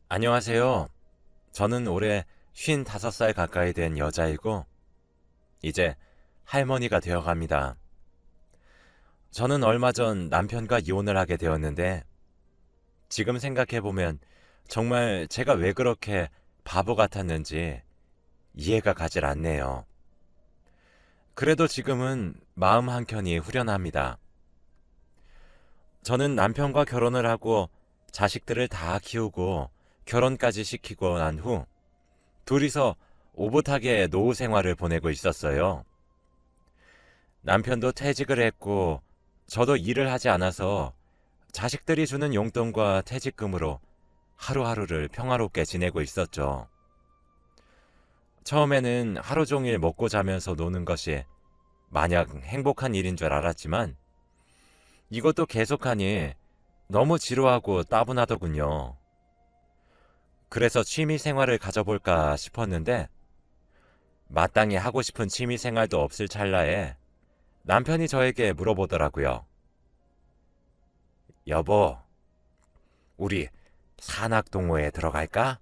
안녕하세요. 저는 올해 55살 가까이 된 여자이고, 이제 할머니가 되어 갑니다. 저는 얼마 전 남편과 이혼을 하게 되었는데, 지금 생각해보면 정말 제가 왜 그렇게 바보 같았는지 이해가 가질 않네요. 그래도 지금은 마음 한켠이 후련합니다. 저는 남편과 결혼을 하고 자식들을 다 키우고 결혼까지 시키고 난 후, 둘이서 오붓하게 노후 생활을 보내고 있었어요. 남편도 퇴직을 했고 저도 일을 하지 않아서 자식들이 주는 용돈과 퇴직금으로 하루하루를 평화롭게 지내고 있었죠. 처음에는 하루 종일 먹고 자면서 노는 것이 마냥 행복한 일인 줄 알았지만 이것도 계속하니 너무 지루하고 따분하더군요. 그래서 취미 생활을 가져볼까 싶었는데 마땅히 하고 싶은 취미 생활도 없을 찰나에 남편이 저에게 물어보더라고요. 여보, 우리 산악동호회에 들어갈까?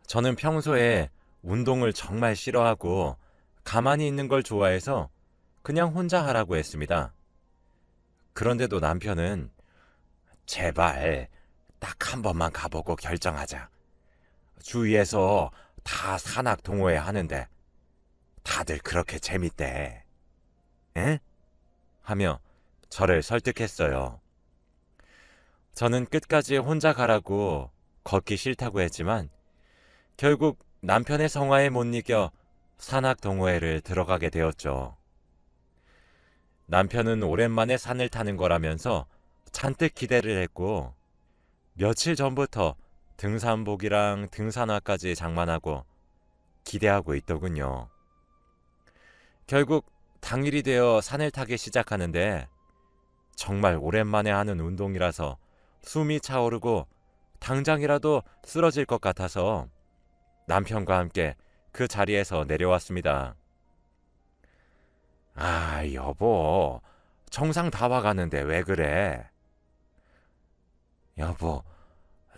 저는 평소에 운동을 정말 싫어하고 가만히 있는 걸 좋아해서 그냥 혼자 하라고 했습니다. 그런데도 남편은 제발 딱 한 번만 가보고 결정하자. 주위에서 다 산악동호회 하는데 다들 그렇게 재밌대. 에? 하며 저를 설득했어요. 저는 끝까지 혼자 가라고 걷기 싫다고 했지만 결국 남편의 성화에 못 이겨 산악 동호회를 들어가게 되었죠. 남편은 오랜만에 산을 타는 거라면서 잔뜩 기대를 했고 며칠 전부터 등산복이랑 등산화까지 장만하고 기대하고 있더군요. 결국 당일이 되어 산을 타기 시작하는데 정말 오랜만에 하는 운동이라서 숨이 차오르고 당장이라도 쓰러질 것 같아서 남편과 함께 그 자리에서 내려왔습니다. 아, 여보, 정상 다 와가는데 왜 그래? 여보,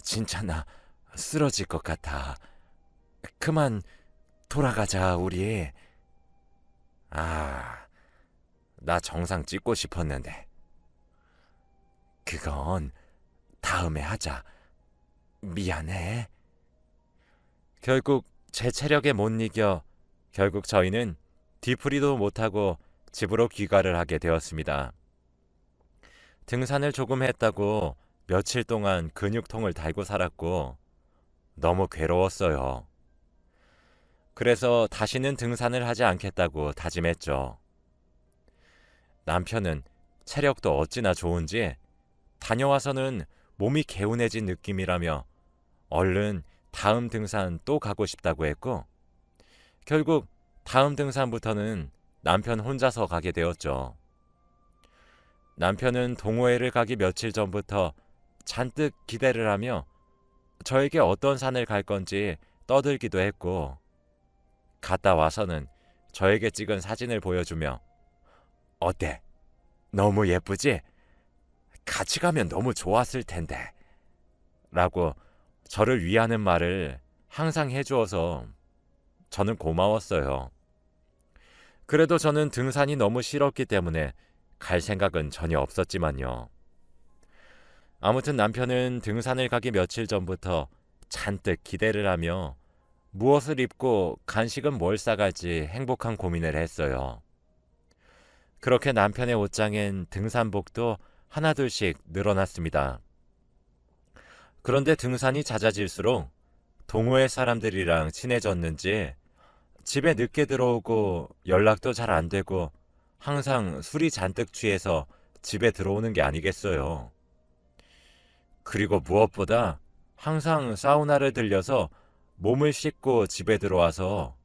진짜 나 쓰러질 것 같아. 그만 돌아가자, 우리. 아, 나 정상 찍고 싶었는데. 그건 다음에 하자. 미안해. 결국 제 체력에 못 이겨 결국 저희는 뒤풀이도 못하고 집으로 귀가를 하게 되었습니다. 등산을 조금 했다고 며칠 동안 근육통을 달고 살았고 너무 괴로웠어요. 그래서 다시는 등산을 하지 않겠다고 다짐했죠. 남편은 체력도 어찌나 좋은지 다녀와서는 몸이 개운해진 느낌이라며 얼른 다음 등산 또 가고 싶다고 했고 결국 다음 등산부터는 남편 혼자서 가게 되었죠. 남편은 동호회를 가기 며칠 전부터 잔뜩 기대를 하며 저에게 어떤 산을 갈 건지 떠들기도 했고 갔다 와서는 저에게 찍은 사진을 보여주며 어때? 너무 예쁘지? 같이 가면 너무 좋았을 텐데 라고 저를 위하는 말을 항상 해주어서 저는 고마웠어요. 그래도 저는 등산이 너무 싫었기 때문에 갈 생각은 전혀 없었지만요. 아무튼 남편은 등산을 가기 며칠 전부터 잔뜩 기대를 하며 무엇을 입고 간식은 뭘 싸갈지 행복한 고민을 했어요. 그렇게 남편의 옷장엔 등산복도 하나둘씩 늘어났습니다. 그런데 등산이 잦아질수록 동호회 사람들이랑 친해졌는지 집에 늦게 들어오고 연락도 잘 안 되고 항상 술이 잔뜩 취해서 집에 들어오는 게 아니겠어요. 그리고 무엇보다 항상 사우나를 들려서 몸을 씻고 집에 들어와서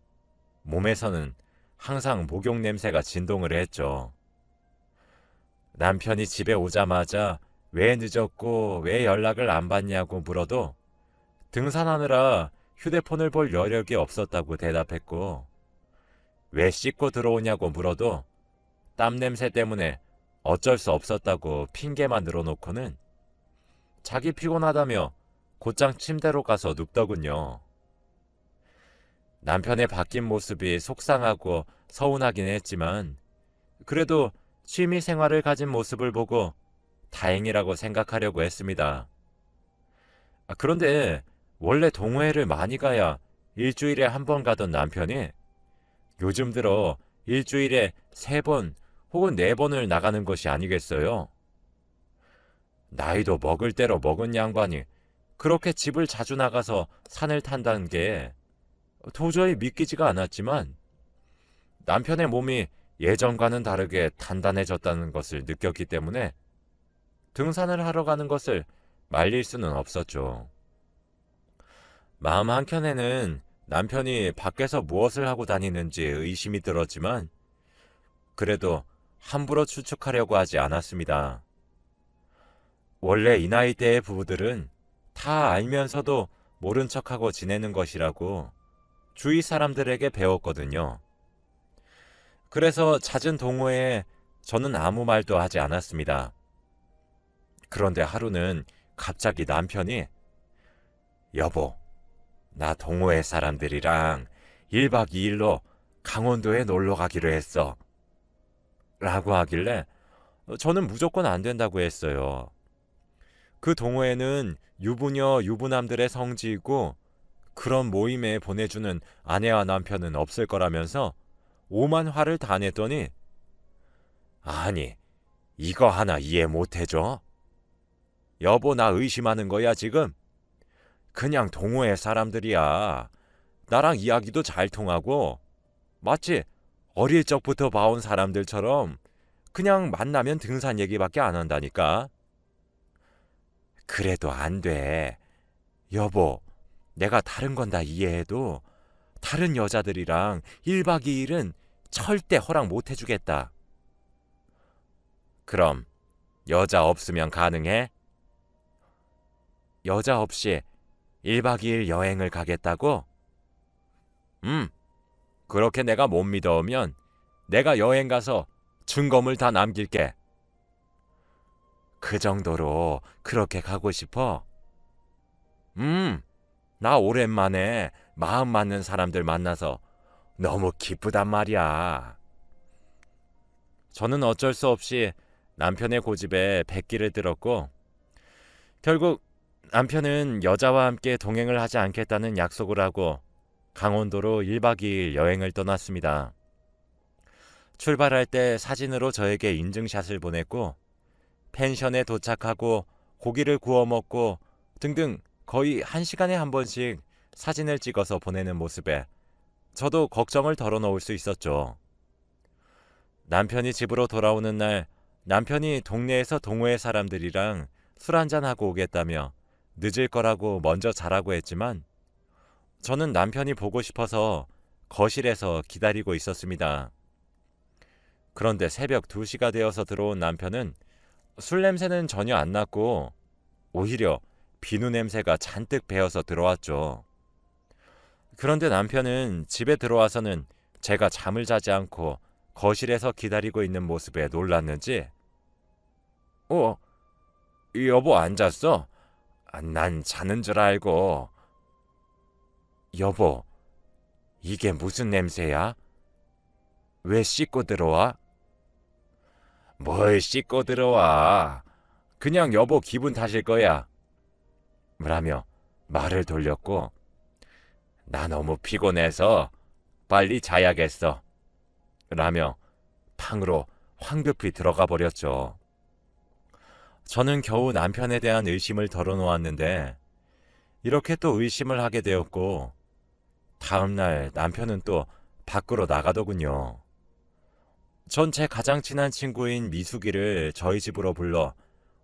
몸에서는 항상 목욕 냄새가 진동을 했죠. 남편이 집에 오자마자 왜 늦었고 왜 연락을 안 받냐고 물어도 등산하느라 휴대폰을 볼 여력이 없었다고 대답했고 왜 씻고 들어오냐고 물어도 땀 냄새 때문에 어쩔 수 없었다고 핑계만 늘어놓고는 자기 피곤하다며 곧장 침대로 가서 눕더군요. 남편의 바뀐 모습이 속상하고 서운하긴 했지만 그래도 취미 생활을 가진 모습을 보고 다행이라고 생각하려고 했습니다. 그런데 원래 동호회를 많이 가야 일주일에 한 번 가던 남편이 요즘 들어 일주일에 3번 혹은 4번을 나가는 것이 아니겠어요? 나이도 먹을 대로 먹은 양반이 그렇게 집을 자주 나가서 산을 탄다는 게 도저히 믿기지가 않았지만 남편의 몸이 예전과는 다르게 단단해졌다는 것을 느꼈기 때문에 등산을 하러 가는 것을 말릴 수는 없었죠. 마음 한켠에는 남편이 밖에서 무엇을 하고 다니는지 의심이 들었지만 그래도 함부로 추측하려고 하지 않았습니다. 원래 이 나이대의 부부들은 다 알면서도 모른 척하고 지내는 것이라고 주위 사람들에게 배웠거든요. 그래서 잦은 동호회에 저는 아무 말도 하지 않았습니다. 그런데 하루는 갑자기 남편이 여보, 나 동호회 사람들이랑 1박 2일로 강원도에 놀러 가기로 했어. 라고 하길래 저는 무조건 안 된다고 했어요. 그 동호회는 유부녀, 유부남들의 성지이고 그런 모임에 보내주는 아내와 남편은 없을 거라면서 오만 화를 다 냈더니 아니, 이거 하나 이해 못 해줘? 여보, 나 의심하는 거야 지금? 그냥 동호회 사람들이야. 나랑 이야기도 잘 통하고 마치 어릴 적부터 봐온 사람들처럼 그냥 만나면 등산 얘기밖에 안 한다니까. 그래도 안 돼. 여보, 내가 다른 건 다 이해해도 다른 여자들이랑 1박 2일은 절대 허락 못 해주겠다. 그럼 여자 없으면 가능해? 여자 없이 1박 2일 여행을 가겠다고? 그렇게 내가 못 믿어오면 내가 여행 가서 증거물 다 남길게. 그 정도로 그렇게 가고 싶어? 나 오랜만에 마음 맞는 사람들 만나서 너무 기쁘단 말이야. 저는 어쩔 수 없이 남편의 고집에 백기를 들었고 결국 남편은 여자와 함께 동행을 하지 않겠다는 약속을 하고 강원도로 1박 2일 여행을 떠났습니다. 출발할 때 사진으로 저에게 인증샷을 보냈고 펜션에 도착하고 고기를 구워 먹고 등등 거의 1시간에 한 번씩 사진을 찍어서 보내는 모습에 저도 걱정을 덜어놓을 수 있었죠. 남편이 집으로 돌아오는 날 남편이 동네에서 동호회 사람들이랑 술 한잔하고 오겠다며 늦을 거라고 먼저 자라고 했지만 저는 남편이 보고 싶어서 거실에서 기다리고 있었습니다. 그런데 새벽 2시가 되어서 들어온 남편은 술 냄새는 전혀 안 났고 오히려 비누 냄새가 잔뜩 배어서 들어왔죠. 그런데 남편은 집에 들어와서는 제가 잠을 자지 않고 거실에서 기다리고 있는 모습에 놀랐는지 여보 안 잤어? 난 자는 줄 알고. 여보, 이게 무슨 냄새야? 왜 씻고 들어와? 뭘 씻고 들어와? 그냥 여보 기분 탓일 거야. 라며 말을 돌렸고 나 너무 피곤해서 빨리 자야겠어. 라며 방으로 황급히 들어가 버렸죠. 저는 겨우 남편에 대한 의심을 덜어놓았는데 이렇게 또 의심을 하게 되었고 다음날 남편은 또 밖으로 나가더군요. 전 제 가장 친한 친구인 미숙이를 저희 집으로 불러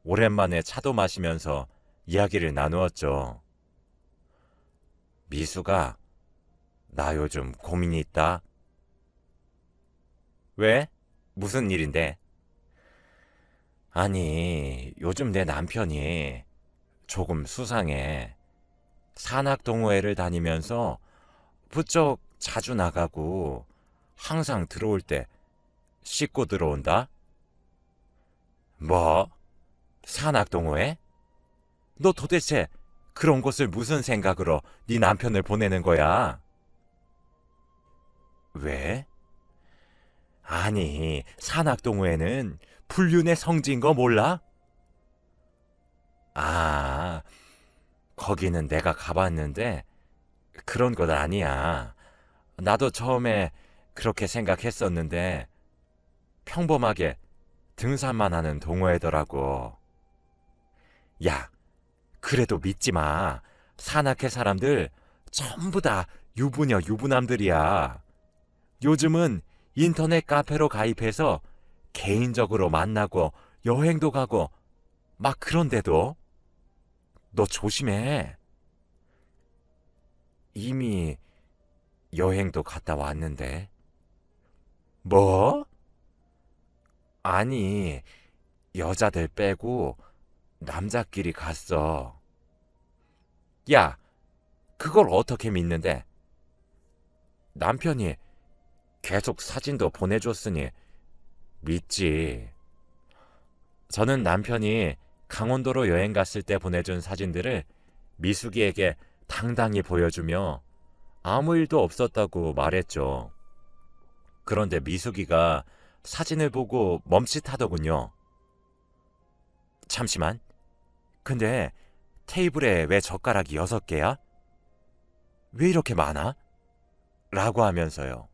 오랜만에 차도 마시면서 이야기를 나누었죠. 미숙아, 나 요즘 고민이 있다. 왜? 무슨 일인데? 아니, 요즘 내 남편이 조금 수상해. 산악동호회를 다니면서 부쩍 자주 나가고 항상 들어올 때 씻고 들어온다? 뭐? 산악동호회? 너 도대체 그런 곳을 무슨 생각으로 네 남편을 보내는 거야? 왜? 아니, 산악동호회는 불륜의 성지인 거 몰라? 아, 거기는 내가 가봤는데 그런 것 아니야. 나도 처음에 그렇게 생각했었는데 평범하게 등산만 하는 동호회더라고. 야, 그래도 믿지 마. 산악회 사람들 전부 다 유부녀 유부남들이야. 요즘은 인터넷 카페로 가입해서 개인적으로 만나고 여행도 가고 막 그런데도 너 조심해. 이미 여행도 갔다 왔는데. 뭐? 아니, 여자들 빼고 남자끼리 갔어. 야, 그걸 어떻게 믿는데? 남편이 계속 사진도 보내줬으니 믿지. 저는 남편이 강원도로 여행 갔을 때 보내준 사진들을 미숙이에게 당당히 보여주며 아무 일도 없었다고 말했죠. 그런데 미숙이가 사진을 보고 멈칫하더군요. 잠시만. 근데 테이블에 왜 젓가락이 6개야? 왜 이렇게 많아? 라고 하면서요.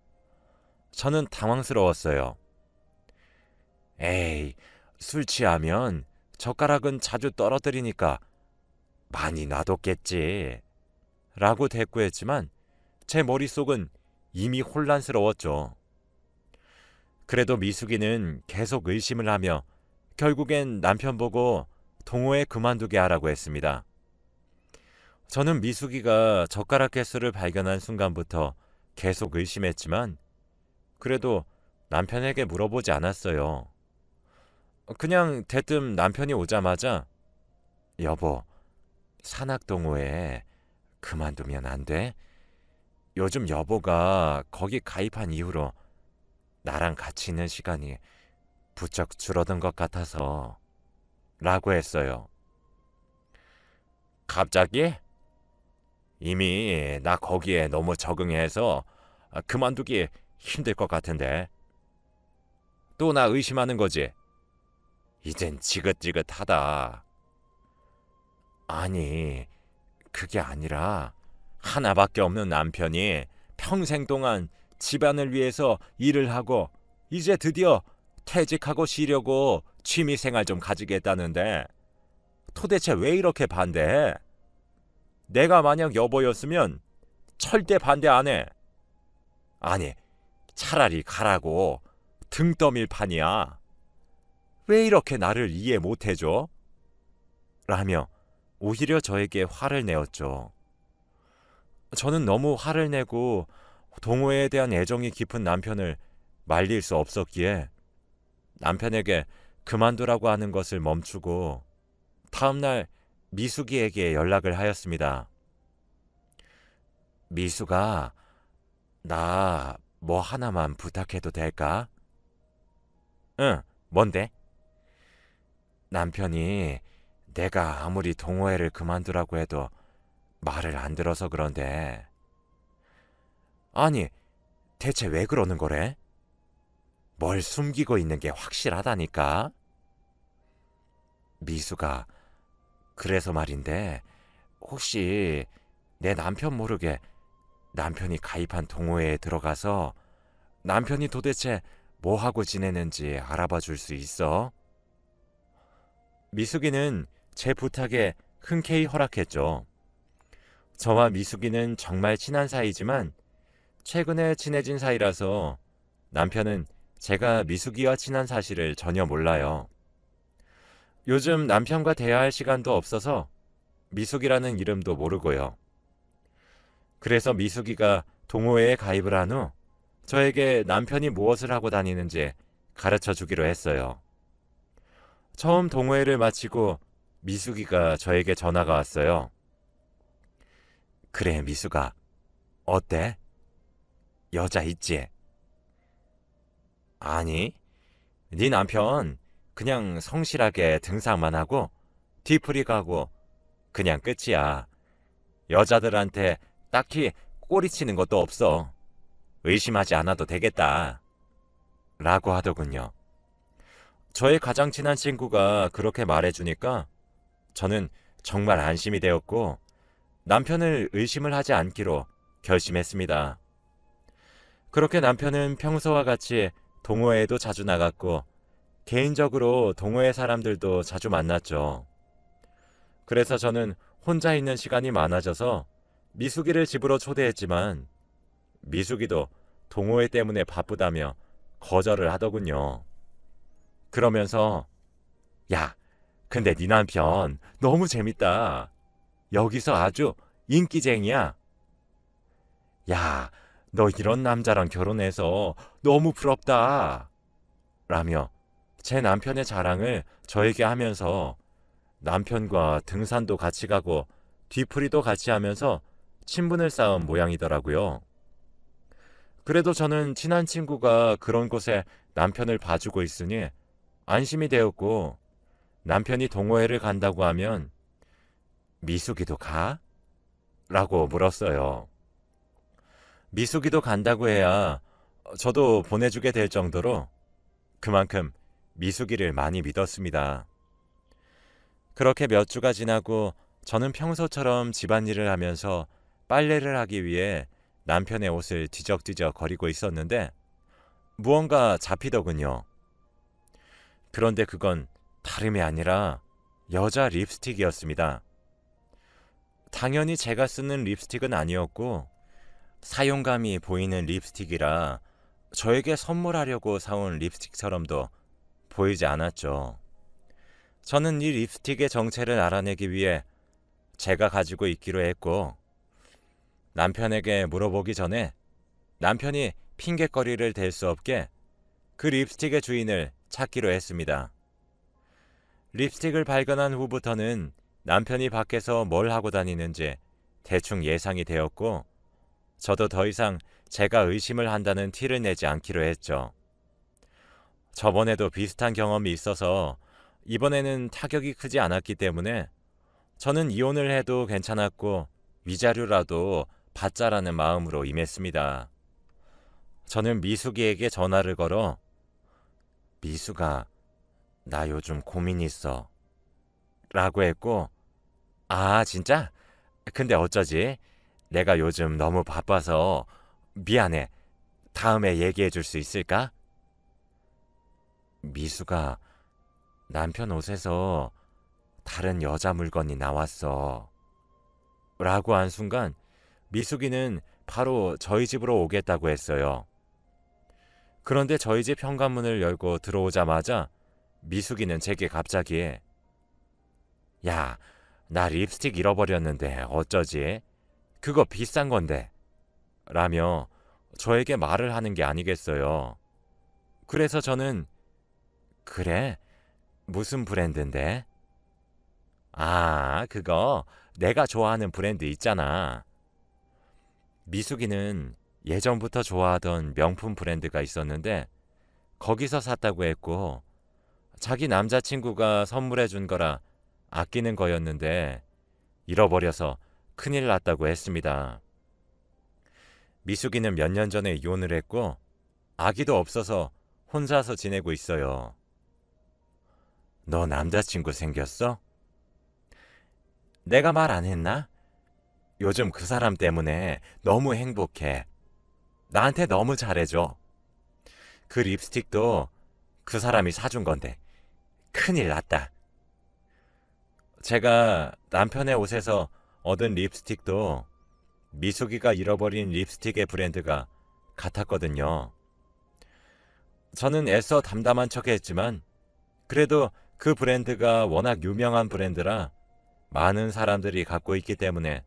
저는 당황스러웠어요. 에이, 술 취하면 젓가락은 자주 떨어뜨리니까 많이 놔뒀겠지. 라고 대꾸했지만 제 머릿속은 이미 혼란스러웠죠. 그래도 미숙이는 계속 의심을 하며 결국엔 남편 보고 동호회 그만두게 하라고 했습니다. 저는 미숙이가 젓가락 개수를 발견한 순간부터 계속 의심했지만 그래도 남편에게 물어보지 않았어요. 그냥 대뜸 남편이 오자마자 여보, 산악동호회 그만두면 안 돼? 요즘 여보가 거기 가입한 이후로 나랑 같이 있는 시간이 부쩍 줄어든 것 같아서 라고 했어요. 갑자기? 이미 나 거기에 너무 적응해서 그만두기 힘들 것 같은데. 또 나 의심하는 거지? 이젠 지긋지긋하다. 아니, 그게 아니라 하나밖에 없는 남편이 평생 동안 집안을 위해서 일을 하고 이제 드디어 퇴직하고 쉬려고 취미생활 좀 가지겠다는데 도대체 왜 이렇게 반대해? 내가 만약 여보였으면 절대 반대 안 해. 아니, 차라리 가라고 등 떠밀 판이야. 왜 이렇게 나를 이해 못 해줘? 라며 오히려 저에게 화를 내었죠. 저는 너무 화를 내고 동호회에 대한 애정이 깊은 남편을 말릴 수 없었기에 남편에게 그만두라고 하는 것을 멈추고 다음날 미숙이에게 연락을 하였습니다. 미숙아, 나 뭐 하나만 부탁해도 될까? 응, 뭔데? 남편이 내가 아무리 동호회를 그만두라고 해도 말을 안 들어서 그런데. 아니, 대체 왜 그러는 거래? 뭘 숨기고 있는 게 확실하다니까? 미숙아, 그래서 말인데 혹시 내 남편 모르게 남편이 가입한 동호회에 들어가서 남편이 도대체 뭐 하고 지내는지 알아봐 줄 수 있어? 미숙이는 제 부탁에 흔쾌히 허락했죠. 저와 미숙이는 정말 친한 사이지만 최근에 친해진 사이라서 남편은 제가 미숙이와 친한 사실을 전혀 몰라요. 요즘 남편과 대화할 시간도 없어서 미숙이라는 이름도 모르고요. 그래서 미숙이가 동호회에 가입을 한 후 저에게 남편이 무엇을 하고 다니는지 가르쳐 주기로 했어요. 처음 동호회를 마치고 미숙이가 저에게 전화가 왔어요. 그래, 미숙아. 어때? 여자 있지? 아니, 네 남편 그냥 성실하게 등산만 하고 뒤풀이 가고 그냥 끝이야. 여자들한테 딱히 꼬리치는 것도 없어. 의심하지 않아도 되겠다. 라고 하더군요. 저의 가장 친한 친구가 그렇게 말해주니까 저는 정말 안심이 되었고 남편을 의심을 하지 않기로 결심했습니다. 그렇게 남편은 평소와 같이 동호회에도 자주 나갔고 개인적으로 동호회 사람들도 자주 만났죠. 그래서 저는 혼자 있는 시간이 많아져서 미숙이를 집으로 초대했지만 미숙이도 동호회 때문에 바쁘다며 거절을 하더군요. 그러면서 야, 근데 네 남편 너무 재밌다. 여기서 아주 인기쟁이야. 야, 너 이런 남자랑 결혼해서 너무 부럽다. 라며 제 남편의 자랑을 저에게 하면서 남편과 등산도 같이 가고 뒤풀이도 같이 하면서 친분을 쌓은 모양이더라고요. 그래도 저는 친한 친구가 그런 곳에 남편을 봐주고 있으니 안심이 되었고 남편이 동호회를 간다고 하면 미숙이도 가? 라고 물었어요. 미숙이도 간다고 해야 저도 보내주게 될 정도로 그만큼 미숙이를 많이 믿었습니다. 그렇게 몇 주가 지나고 저는 평소처럼 집안일을 하면서 빨래를 하기 위해 남편의 옷을 뒤적뒤적 거리고 있었는데 무언가 잡히더군요. 그런데 그건 다름이 아니라 여자 립스틱이었습니다. 당연히 제가 쓰는 립스틱은 아니었고 사용감이 보이는 립스틱이라 저에게 선물하려고 사온 립스틱처럼도 보이지 않았죠. 저는 이 립스틱의 정체를 알아내기 위해 제가 가지고 있기로 했고 남편에게 물어보기 전에 남편이 핑곗거리를 댈 수 없게 그 립스틱의 주인을 찾기로 했습니다. 립스틱을 발견한 후부터는 남편이 밖에서 뭘 하고 다니는지 대충 예상이 되었고 저도 더 이상 제가 의심을 한다는 티를 내지 않기로 했죠. 저번에도 비슷한 경험이 있어서 이번에는 타격이 크지 않았기 때문에 저는 이혼을 해도 괜찮았고 위자료라도 받자라는 마음으로 임했습니다. 저는 미숙이에게 전화를 걸어 미숙아, 나 요즘 고민 있어. 라고 했고 아, 진짜? 근데 어쩌지? 내가 요즘 너무 바빠서 미안해. 다음에 얘기해 줄 수 있을까? 미숙아, 남편 옷에서 다른 여자 물건이 나왔어. 라고 한 순간 미숙이는 바로 저희 집으로 오겠다고 했어요. 그런데 저희 집 현관문을 열고 들어오자마자 미숙이는 제게 갑자기 야, 나 립스틱 잃어버렸는데 어쩌지? 그거 비싼 건데. 라며 저에게 말을 하는 게 아니겠어요. 그래서 저는 그래? 무슨 브랜드인데? 아, 그거 내가 좋아하는 브랜드 있잖아. 미숙이는 예전부터 좋아하던 명품 브랜드가 있었는데 거기서 샀다고 했고 자기 남자친구가 선물해 준 거라 아끼는 거였는데 잃어버려서 큰일 났다고 했습니다. 미숙이는 몇 년 전에 이혼을 했고 아기도 없어서 혼자서 지내고 있어요. 너 남자친구 생겼어? 내가 말 안 했나? 요즘 그 사람 때문에 너무 행복해. 나한테 너무 잘해줘. 그 립스틱도 그 사람이 사준 건데 큰일 났다. 제가 남편의 옷에서 얻은 립스틱도 미숙이가 잃어버린 립스틱의 브랜드가 같았거든요. 저는 애써 담담한 척했지만 그래도 그 브랜드가 워낙 유명한 브랜드라 많은 사람들이 갖고 있기 때문에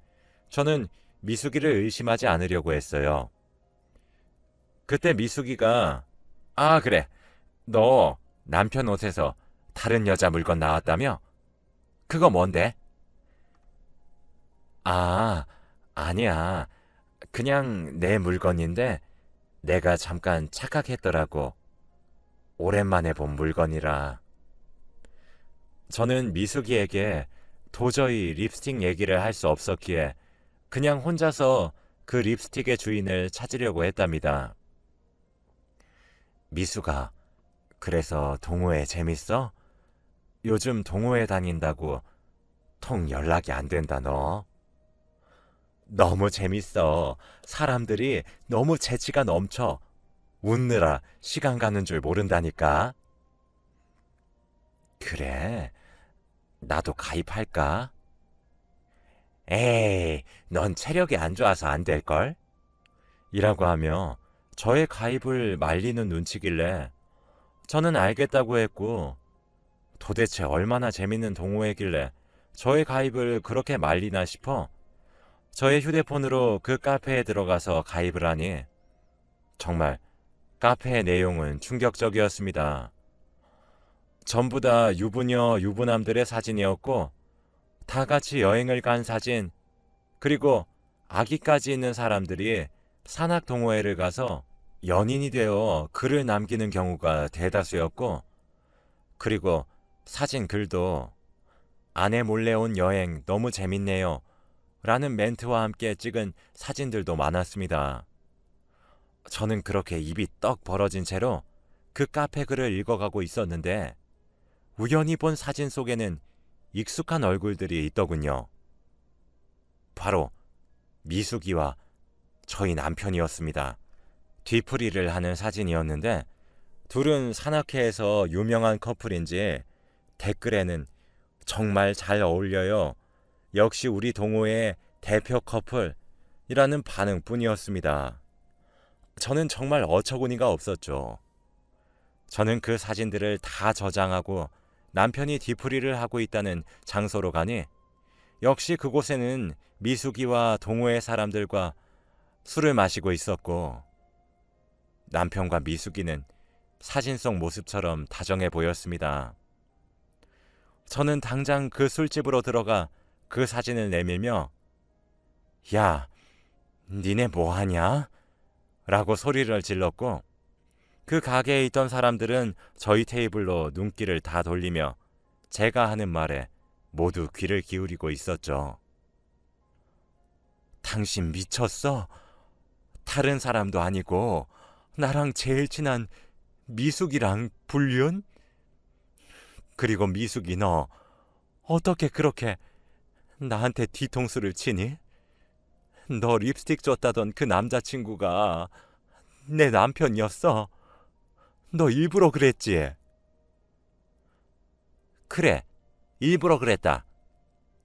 저는 미숙이를 의심하지 않으려고 했어요. 그때 미숙이가 아, 그래. 너 남편 옷에서 다른 여자 물건 나왔다며? 그거 뭔데? 아, 아니야. 그냥 내 물건인데 내가 잠깐 착각했더라고. 오랜만에 본 물건이라. 저는 미숙이에게 도저히 립스틱 얘기를 할 수 없었기에 그냥 혼자서 그 립스틱의 주인을 찾으려고 했답니다. 미수가, 그래서 동호회 재밌어? 요즘 동호회 다닌다고 통 연락이 안 된다 너. 너무 재밌어. 사람들이 너무 재치가 넘쳐. 웃느라 시간 가는 줄 모른다니까. 그래, 나도 가입할까? 에이, 넌 체력이 안 좋아서 안 될걸? 이라고 하며 저의 가입을 말리는 눈치길래 저는 알겠다고 했고, 도대체 얼마나 재밌는 동호회길래 저의 가입을 그렇게 말리나 싶어 저의 휴대폰으로 그 카페에 들어가서 가입을 하니 정말 카페의 내용은 충격적이었습니다. 전부 다 유부녀, 유부남들의 사진이었고 다 같이 여행을 간 사진, 그리고 아기까지 있는 사람들이 산악 동호회를 가서 연인이 되어 글을 남기는 경우가 대다수였고, 그리고 사진 글도 아내 몰래 온 여행 너무 재밌네요 라는 멘트와 함께 찍은 사진들도 많았습니다. 저는 그렇게 입이 떡 벌어진 채로 그 카페 글을 읽어가고 있었는데 우연히 본 사진 속에는 익숙한 얼굴들이 있더군요. 바로 미숙이와 저희 남편이었습니다. 뒤풀이를 하는 사진이었는데 둘은 산악회에서 유명한 커플인지 댓글에는 정말 잘 어울려요. 역시 우리 동호회의 대표 커플이라는 반응뿐이었습니다. 저는 정말 어처구니가 없었죠. 저는 그 사진들을 다 저장하고 남편이 뒤풀이를 하고 있다는 장소로 가니 역시 그곳에는 미숙이와 동호회 사람들과 술을 마시고 있었고 남편과 미숙이는 사진 속 모습처럼 다정해 보였습니다. 저는 당장 그 술집으로 들어가 그 사진을 내밀며 야, 니네 뭐하냐? 라고 소리를 질렀고 그 가게에 있던 사람들은 저희 테이블로 눈길을 다 돌리며 제가 하는 말에 모두 귀를 기울이고 있었죠. 당신 미쳤어? 다른 사람도 아니고 나랑 제일 친한 미숙이랑 불륜? 그리고 미숙이 너 어떻게 그렇게 나한테 뒤통수를 치니? 너 립스틱 줬다던 그 남자친구가 내 남편이었어. 너 일부러 그랬지? 그래, 일부러 그랬다.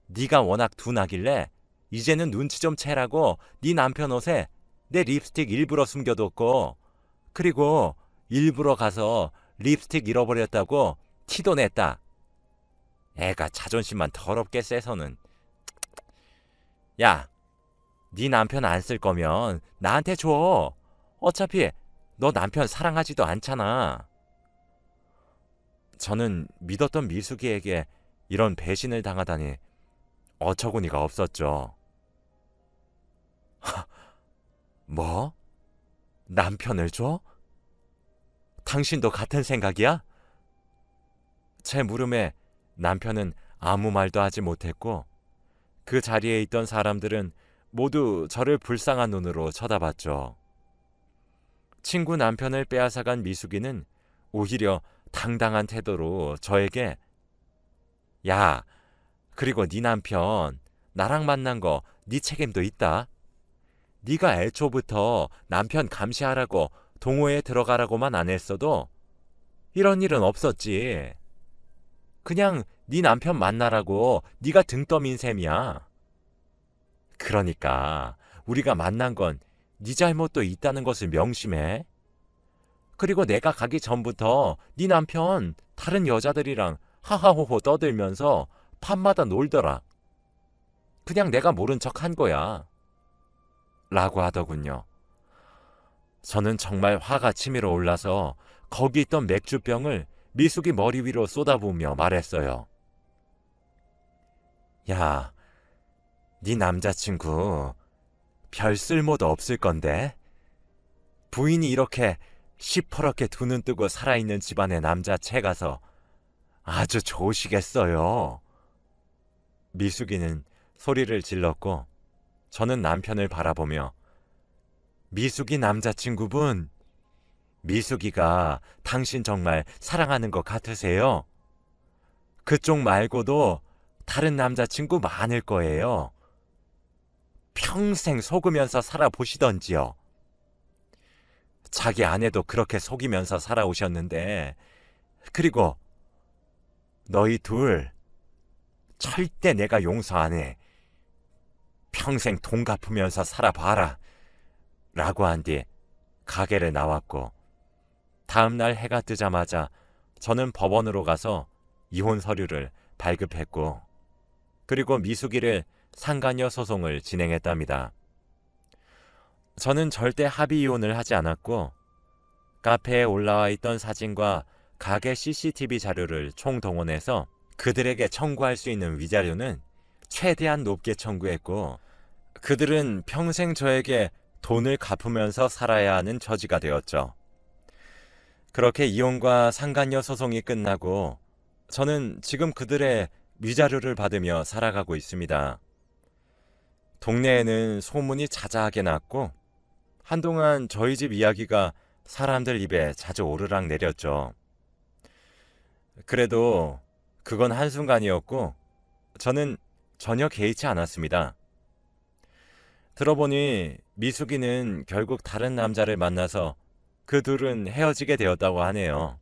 네가 워낙 둔하길래 이제는 눈치 좀 채라고 네 남편 옷에 내 립스틱 일부러 숨겨뒀고 그리고 일부러 가서 립스틱 잃어버렸다고 티도 냈다. 애가 자존심만 더럽게 세서는. 야, 네 남편 안 쓸 거면 나한테 줘. 어차피 너 남편 사랑하지도 않잖아. 저는 믿었던 미숙이에게 이런 배신을 당하다니 어처구니가 없었죠. 뭐? 남편을 줘? 당신도 같은 생각이야? 제 물음에 남편은 아무 말도 하지 못했고 그 자리에 있던 사람들은 모두 저를 불쌍한 눈으로 쳐다봤죠. 친구 남편을 빼앗아간 미숙이는 오히려 당당한 태도로 저에게 야, 그리고 네 남편 나랑 만난 거 네 책임도 있다. 네가 애초부터 남편 감시하라고 동호회에 들어가라고만 안 했어도 이런 일은 없었지. 그냥 네 남편 만나라고 네가 등 떠민 셈이야. 그러니까 우리가 만난 건 네 잘못도 있다는 것을 명심해. 그리고 내가 가기 전부터 네 남편 다른 여자들이랑 하하호호 떠들면서 밤마다 놀더라. 그냥 내가 모른 척 한 거야. 라고 하더군요. 저는 정말 화가 치밀어 올라서 거기 있던 맥주병을 미숙이 머리 위로 쏟아부으며 말했어요. 야, 네 남자친구 별 쓸모도 없을 건데 부인이 이렇게 시퍼렇게 두 눈 뜨고 살아있는 집안의 남자 채 가서 아주 좋으시겠어요. 미숙이는 소리를 질렀고 저는 남편을 바라보며 미숙이 남자친구분, 미숙이가 당신 정말 사랑하는 것 같으세요? 그쪽 말고도 다른 남자친구 많을 거예요. 평생 속으면서 살아보시던지요. 자기 아내도 그렇게 속이면서 살아오셨는데, 그리고 너희 둘 절대 내가 용서 안 해. 평생 돈 갚으면서 살아봐라. 라고 한 뒤 가게를 나왔고, 다음날 해가 뜨자마자 저는 법원으로 가서 이혼 서류를 발급했고, 그리고 미숙이를 상간녀 소송을 진행했답니다. 저는 절대 합의 이혼을 하지 않았고, 카페에 올라와 있던 사진과 가게 CCTV 자료를 총동원해서 그들에게 청구할 수 있는 위자료는 최대한 높게 청구했고, 그들은 평생 저에게 돈을 갚으면서 살아야 하는 처지가 되었죠. 그렇게 이혼과 상간녀 소송이 끝나고 저는 지금 그들의 위자료를 받으며 살아가고 있습니다. 동네에는 소문이 자자하게 났고, 한동안 저희 집 이야기가 사람들 입에 자주 오르락 내렸죠. 그래도 그건 한순간이었고, 저는 전혀 개의치 않았습니다. 들어보니 미숙이는 결국 다른 남자를 만나서 그 둘은 헤어지게 되었다고 하네요.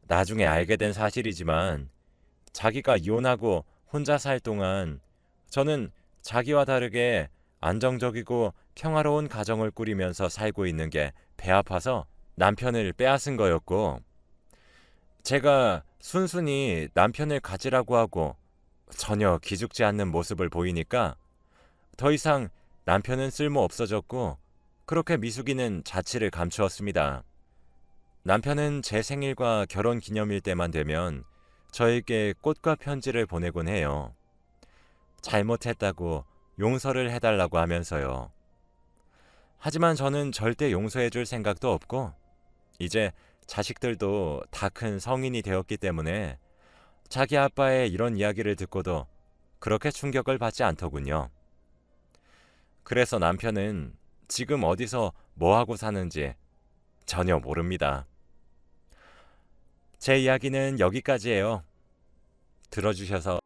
나중에 알게 된 사실이지만, 자기가 이혼하고 혼자 살 동안 저는 자기와 다르게 안정적이고 평화로운 가정을 꾸리면서 살고 있는 게 배 아파서 남편을 빼앗은 거였고, 제가 순순히 남편을 가지라고 하고 전혀 기죽지 않는 모습을 보이니까 더 이상 남편은 쓸모 없어졌고, 그렇게 미숙이는 자취를 감추었습니다. 남편은 제 생일과 결혼 기념일 때만 되면 저에게 꽃과 편지를 보내곤 해요. 잘못했다고 용서를 해달라고 하면서요. 하지만 저는 절대 용서해줄 생각도 없고, 이제 자식들도 다 큰 성인이 되었기 때문에 자기 아빠의 이런 이야기를 듣고도 그렇게 충격을 받지 않더군요. 그래서 남편은 지금 어디서 뭐하고 사는지 전혀 모릅니다. 제 이야기는 여기까지예요. 들어주셔서